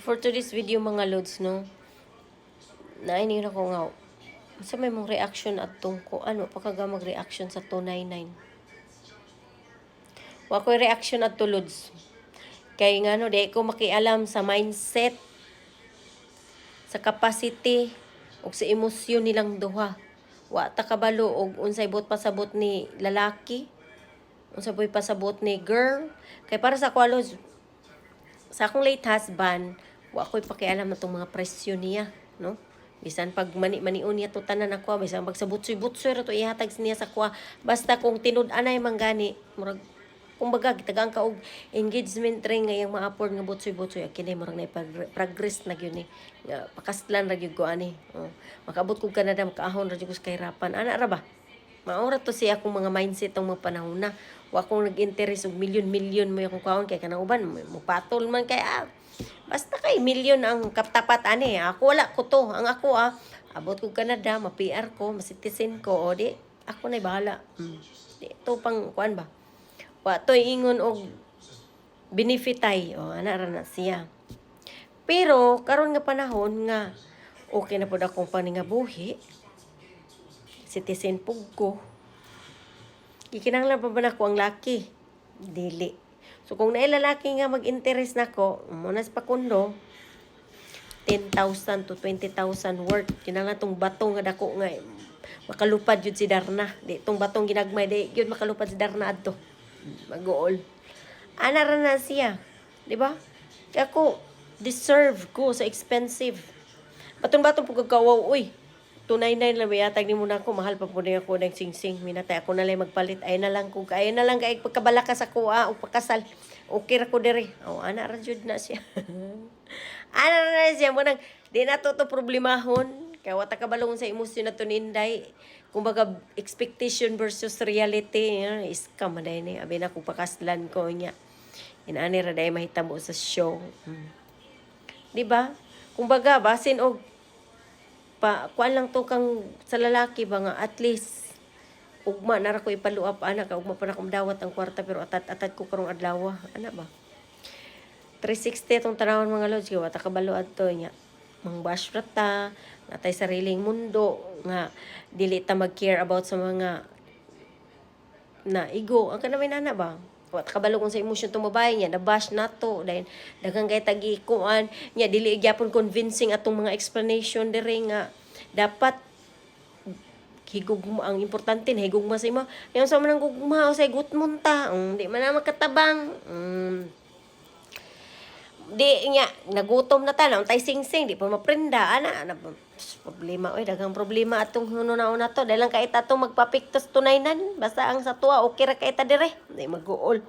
For today's video mga lods, no, nainin ako nga, sa may mong reaction at tungko, ano, pagkaga mag-reaction sa 299. Wa ko'y reaction at lods. Kay nga no, di ko makialam sa mindset, sa capacity, o sa emosyon nilang duha. Wa ta kabalo og unsay bot pasabot ni lalaki, unsay boy pasabot ni girl. Kay para sa kwalo, sa akong late husband, wa ko'y pakialam na itong mga presyo niya, no? Bisan pag mani-maniun niya to tanan ako, bisan pag sa butsoy-butsoy ra to ihatag niya sa kwa. Basta kung tinud-anay manggani, murag kumbaga gitagang ka og engagement ring nga yung ma-afford nga butsoy-butsoy kini murag na progress na gyud ni. Nga pakaslan ra gyud ko ani. Oh, makabot kog Canada makaahon ra gyud ko sa kahirapan. Ana ra ba? Maura to siya akong mga mindset tong mga panahon na. Wa akong nag-interest og milyon-milyon mo akong kaon kay kanang uban mo patol man kay basta kay milyon ang katapat ani. Ako wala ko to. Ang ako abot ko Canada, ma-PR ko, ma-citizen ko o di ako na bahala. Di to pang kuan ba. Wa to ingon og benefitay o ana ra na siya. Pero karon nga panahon nga okay na pud akong paningabuhi. Citizen pug ko. Gikinahanglan pa ba na ko ang laki? Dili. So kung naay lalaki nga mag-interest nako, muna sa pakundo, 10,000 to 20,000 worth. Kinahanglan tong bato nga dako nga makalupad jud si Darna. Di tong batong ginagmay di gyud makalupad si Darna adto. Mag-uol. Ana ra na siya. Di ba? Kaya ako deserve ko sa expensive. Batong-batong pagkakawaw, uy. 299 lang yatag ni muna ako, mahal pa po din ako ng sing-sing. Minatay ako na lang magpalit. Ay na lang kung kaya na lang kay pagkabalakas ako o pagkasal. Okay ra ko diri. Oh, ana ra jud na siya. Ana ra na siya mo nang di na to problemahon. Kaya wata kabalong sa emosyon na to ninday. Kumbaga expectation versus reality, scam day ni. Abi na ko pakaslan ko niya. Inani ra day mahitabo sa show. Di ba? Kumbaga basin og kuan lang to kang sa lalaki ba nga at least ugma na ra ko ipaluap ana ka ugma pa na ko dawat ang kwarta pero atat ko karong adlaw ana ba 360 tong tanawon mga lods kay wata kabalo adto nya mang bash rata natay sariling mundo nga dili ta mag-care about sa mga na ego ang kanami nana ba wat kabalo kung sa emosyon tong babae niya na-bash nato dahil daghang kay tagi-kuan nya dili gyapon convincing atong mga explanation diri nga dapat higugma ang importante na higugma sa imo yung sa manang gugma o sa gutmon ta di man na makatabang di nya nagutom na ta na tay sing-sing di pa maprenda ana problema oy daghang problema atong hununa-una to dahil lang kay tatong magpapiktos tunaynan basta ang sa tuwa okay ra kay ta dire di mag-uol